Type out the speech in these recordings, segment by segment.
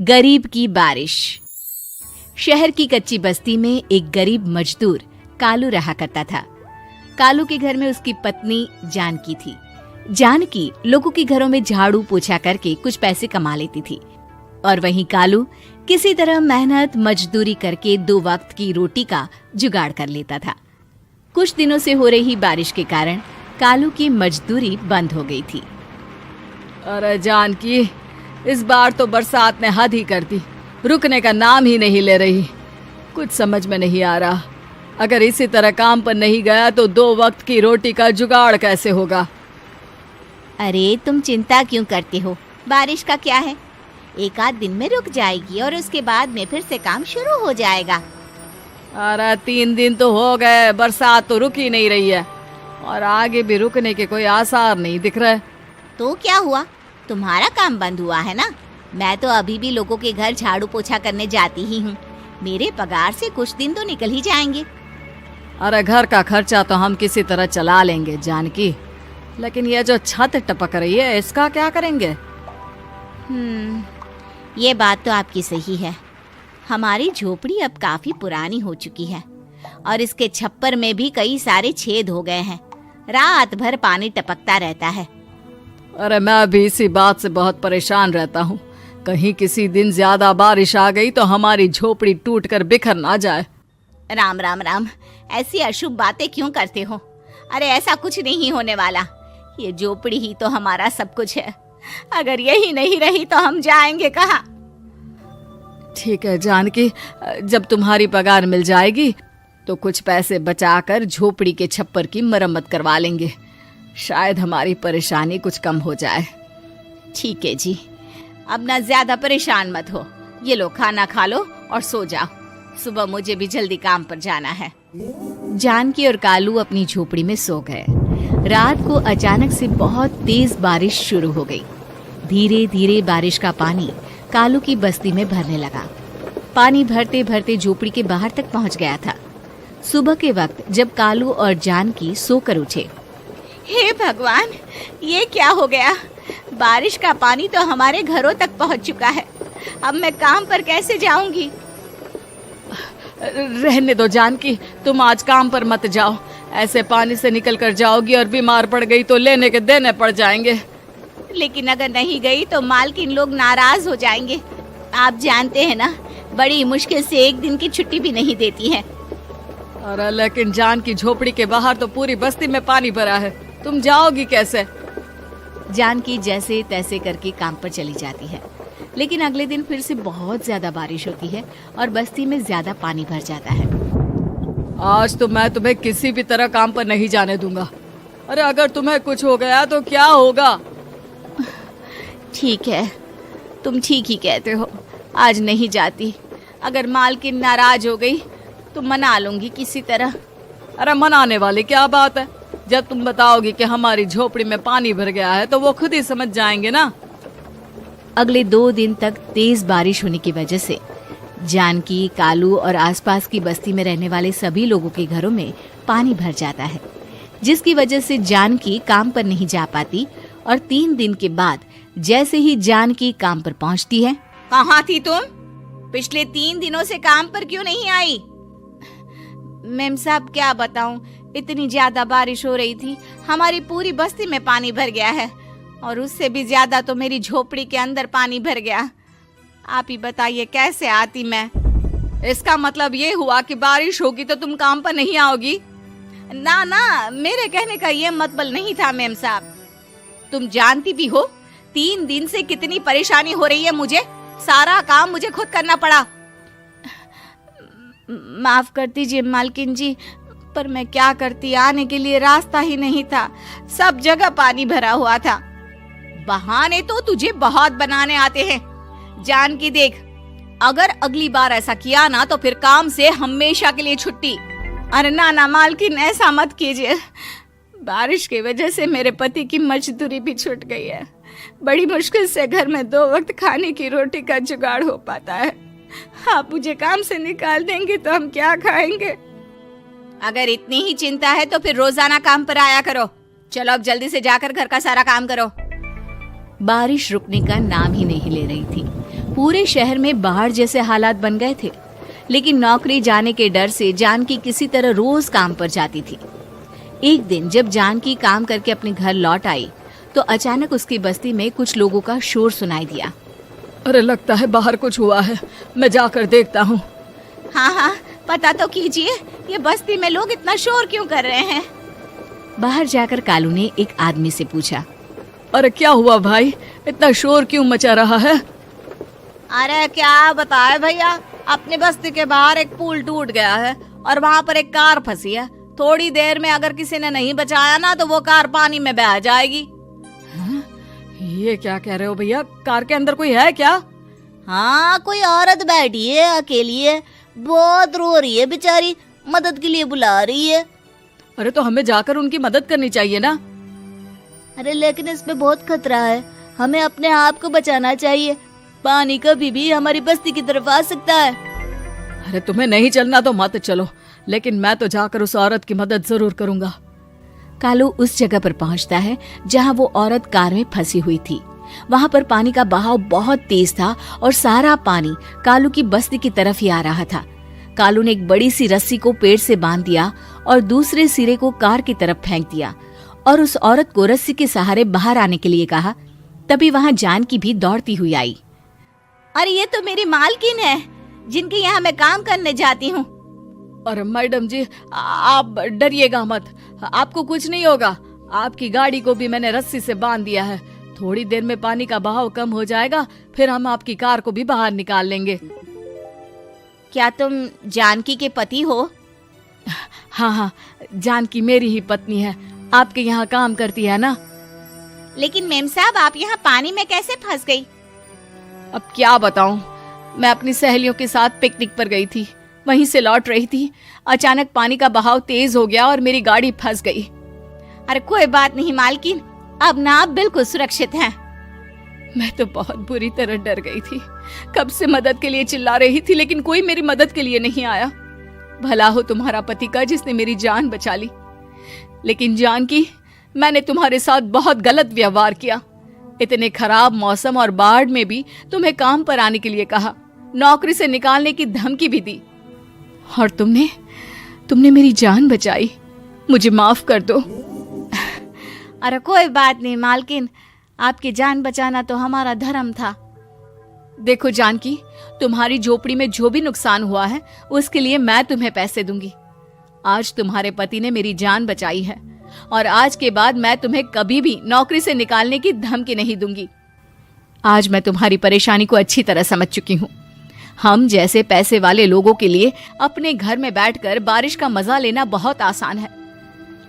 गरीब की बारिश। शहर की कच्ची बस्ती में एक गरीब मजदूर कालू रहा करता था। कालू के घर में उसकी पत्नी जानकी थी। जानकी लोगों के घरों में झाड़ू पोछा करके कुछ पैसे कमा लेती थी और वहीं कालू किसी तरह मेहनत मजदूरी करके 2 वक्त की रोटी का जुगाड़ कर लेता था। कुछ दिनों से हो रही बारिश के कारण कालू की मजदूरी बंद हो गई थी। अरे जानकी, इस बार तो बरसात ने हद ही कर दी, रुकने का नाम ही नहीं ले रही। कुछ समझ में नहीं आ रहा, अगर इसी तरह काम पर नहीं गया तो 2 वक्त की रोटी का जुगाड़ कैसे होगा। अरे तुम चिंता क्यों करते हो, बारिश का क्या है, 1 आध दिन में रुक जाएगी और उसके बाद में फिर से काम शुरू हो जाएगा। अरे 3 दिन तो हो गए, बरसात तो रुक ही नहीं रही है और आगे भी रुकने के कोई आसार नहीं दिख रहे। तो क्या हुआ, तुम्हारा काम बंद हुआ है ना? मैं तो अभी भी लोगों के घर झाड़ू पोछा करने जाती ही हूँ। मेरे पगार से कुछ दिन तो निकल ही जाएंगे। अरे घर का खर्चा तो हम किसी तरह चला लेंगे जानकी, लेकिन ये जो छत टपक रही है इसका क्या करेंगे? ये बात तो आपकी सही है। हमारी झोपड़ी अब काफी पुरानी हो चुकी है और इसके छप्पर में भी कई सारे छेद हो गए हैं। रात भर पानी टपकता रहता है। अरे मैं भी इसी बात से बहुत परेशान रहता हूँ। कहीं किसी दिन ज्यादा बारिश आ गई तो हमारी झोपड़ी टूटकर बिखर ना जाए। राम राम राम, ऐसी अशुभ बातें क्यों करते हो? अरे ऐसा कुछ नहीं होने वाला। ये झोपड़ी ही तो हमारा सब कुछ है। अगर यही नहीं रही तो हम जाएंगे कहाँ? ठीक है जानकी, जब तुम्हारी पगार मिल जाएगी तो कुछ पैसे बचाकर झोपड़ी के छप्पर की मरम्मत करवा लेंगे। शायद हमारी परेशानी कुछ कम हो जाए। ठीक है जी, अब ना ज्यादा परेशान मत हो। ये लो, खाना खा लो और सो जाओ। सुबह मुझे भी जल्दी काम पर जाना है। जानकी और कालू अपनी झोपड़ी में सो गए। रात को अचानक से बहुत तेज बारिश शुरू हो गई। धीरे धीरे बारिश का पानी कालू की बस्ती में भरने लगा। पानी भरते भरते झोपड़ी के बाहर तक पहुंच गया था। सुबह के वक्त जब कालू और जानकी सोकर उठे, हे भगवान, ये क्या हो गया? बारिश का पानी तो हमारे घरों तक पहुंच चुका है। अब मैं काम पर कैसे जाऊंगी? रहने दो जानकी, तुम आज काम पर मत जाओ। ऐसे पानी से निकल कर जाओगी और बीमार पड़ गई तो लेने के देने पड़ जाएंगे। लेकिन अगर नहीं गई तो मालकिन लोग नाराज हो जाएंगे। आप जानते हैं ना, बड़ी मुश्किल से 1 दिन की छुट्टी भी नहीं देती है। अरे लेकिन जानकी, झोपड़ी के बाहर तो पूरी बस्ती में पानी भरा है, तुम जाओगी कैसे? जानकी जैसे तैसे करके काम पर चली जाती है, लेकिन अगले दिन फिर से बहुत ज्यादा बारिश होती है और बस्ती में ज्यादा पानी भर जाता है। आज तो मैं तुम्हें किसी भी तरह काम पर नहीं जाने दूंगा। अरे अगर तुम्हें कुछ हो गया तो क्या होगा? ठीक है, तुम ठीक ही कहते हो। आज नहीं जाती। अगर मालकिन नाराज हो गई तो मना लूंगी किसी तरह। अरे मनाने वाली क्या बात है? जब तुम बताओगी कि हमारी झोपड़ी में पानी भर गया है तो वो खुद ही समझ जाएंगे ना। अगले 2 दिन तक तेज बारिश होने की वजह से जानकी, कालू और आसपास की बस्ती में रहने वाले सभी लोगों के घरों में पानी भर जाता है, जिसकी वजह से जानकी काम पर नहीं जा पाती। और 3 दिन के बाद जैसे ही जानकी काम पर पहुंचती है, कहाँ थी तुम? पिछले 3 दिनों से काम पर क्यों नहीं आई? मेम साहब, क्या बताऊं, इतनी ज्यादा बारिश हो रही थी, हमारी पूरी बस्ती में पानी भर गया है और उससे भी ज्यादा तो मेरी झोपड़ी के अंदर पानी भर गया। आप ही बताइए कैसे आती मैं? इसका मतलब ये हुआ कि बारिश होगी तो तुम काम पर नहीं आओगी? ना ना, मेरे कहने का ये मतलब नहीं था मेम साहब। तुम जानती भी हो 3 दिन से कितनी परेशानी हो रही है मुझे। सारा काम मुझे खुद करना पड़ा। माफ कर दीजिए मालकिन जी, पर मैं क्या करती, आने के लिए रास्ता ही नहीं था। सब जगह पानी भरा हुआ था। बहाने तो तुझे बहुत बनाने आते हैं। जान की देख, अगर अगली बार ऐसा किया ना तो फिर काम से हमेशा के लिए छुट्टी। अरे ना ना मालकिन, ऐसा मत कीजिए। बारिश की वजह से मेरे पति की मजदूरी भी छूट गई है। बड़ी मुश्किल से घर में 2 वक्त खाने की रोटी का जुगाड़ हो पाता है। आप मुझे काम से निकाल देंगे तो हम क्या खाएंगे? अगर इतनी ही चिंता है तो फिर रोजाना काम पर आया करो। चलो अब जल्दी से जाकर घर का सारा काम करो। बारिश रुकने का नाम ही नहीं ले रही थी। पूरे शहर में बाढ़ जैसे हालात बन गए थे, लेकिन नौकरी जाने के डर से जानकी किसी तरह रोज काम पर जाती थी। एक दिन जब जानकी काम करके अपने घर लौट आई तो अचानक उसकी बस्ती में कुछ लोगों का शोर सुनाई दिया। अरे लगता है बाहर कुछ हुआ है, मैं जाकर देखता हूँ। हाँ हाँ, पता तो कीजिए, ये बस्ती में लोग इतना शोर क्यों कर रहे हैं। बाहर जाकर कालू ने एक आदमी से पूछा, अरे क्या हुआ भाई, इतना शोर क्यों मचा रहा है? अरे क्या बताए भैया, अपनी बस्ती के बाहर एक पुल टूट गया है और वहाँ पर एक कार फंसी है। थोड़ी देर में अगर किसी ने नहीं बचाया ना तो वो कार पानी में बह जाएगी। ये क्या कह रहे हो भैया, कार के अंदर कोई है क्या? हाँ, कोई औरत बैठी है, अकेली है, बहुत रो रही है बेचारी, मदद के लिए बुला रही है। अरे तो हमें जाकर उनकी मदद करनी चाहिए ना। अरे लेकिन इसमें बहुत खतरा है, हमें अपने आप को बचाना चाहिए, पानी कभी भी हमारी बस्ती की तरफ आ सकता है। अरे तुम्हें नहीं चलना तो मत चलो, लेकिन मैं तो जाकर उस औरत की मदद जरूर करूंगा। कालू उस जगह पर पहुंचता है जहां वो औरत कार में फंसी हुई थी। वहां पर पानी का बहाव बहुत तेज था और सारा पानी कालू की बस्ती की तरफ ही आ रहा था। कालू ने एक बड़ी सी रस्सी को पेड़ से बांध दिया और दूसरे सिरे को कार की तरफ फेंक दिया और उस औरत को रस्सी के सहारे बाहर आने के लिए कहा। तभी वहां जानकी भी दौड़ती हुई आई। अरे ये तो मेरी मालकिन है, जिनके यहाँ मैं काम करने जाती हूँ। अरे मैडम जी, आप डरिएगा मत, आपको कुछ नहीं होगा। आपकी गाड़ी को भी मैंने रस्सी से बांध दिया है। थोड़ी देर में पानी का बहाव कम हो जाएगा, फिर हम आपकी कार को भी बाहर निकाल लेंगे। क्या तुम जानकी के पति हो? हाँ हाँ, जानकी मेरी ही पत्नी है, आपके यहाँ काम करती है ना। लेकिन मेम साहब, आप यहाँ पानी में कैसे फंस गई? अब क्या बताऊं, मैं अपनी सहेलियों के साथ पिकनिक पर गई थी, वहीं से लौट रही थी। अचानक पानी का बहाव तेज हो गया और मेरी गाड़ी फंस गई। अरे कोई बात नहीं मालकिन, अब ना आप बिल्कुल सुरक्षित हैं। मैं तो बहुत बुरी तरह डर गई थी, कब से मदद के लिए चिल्ला रही थी, लेकिन कोई मेरी मदद के लिए नहीं आया। भला हो तुम्हारा पति का जिसने मेरी जान बचा ली। लेकिन जानकी, मैंने तुम्हारे साथ बहुत गलत व्यवहार किया। इतने खराब मौसम और बाढ़ में भी तुम्हें काम पर आने के लिए कहा, नौकरी से निकालने की धमकी भी दी, और तुमने मेरी जान बचाई। मुझे माफ कर दो। अरे कोई बात नहीं मालकिन, आपकी जान बचाना तो हमारा धर्म था। देखो जानकी, तुम्हारी झोपड़ी में जो भी नुकसान हुआ है उसके लिए मैं तुम्हें पैसे दूंगी। आज तुम्हारे पति ने मेरी जान बचाई है और आज के बाद मैं तुम्हें कभी भी नौकरी से निकालने की धमकी नहीं दूंगी। आज मैं तुम्हारी परेशानी को अच्छी तरह समझ चुकी हूँ। हम जैसे पैसे वाले लोगों के लिए अपने घर में बैठकर बारिश का मजा लेना बहुत आसान है,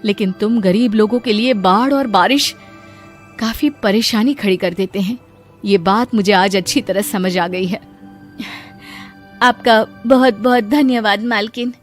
लेकिन तुम गरीब लोगों के लिए बाढ़ और बारिश काफी परेशानी खड़ी कर देते हैं। ये बात मुझे आज अच्छी तरह समझ आ गई है। आपका बहुत बहुत धन्यवाद मालकिन।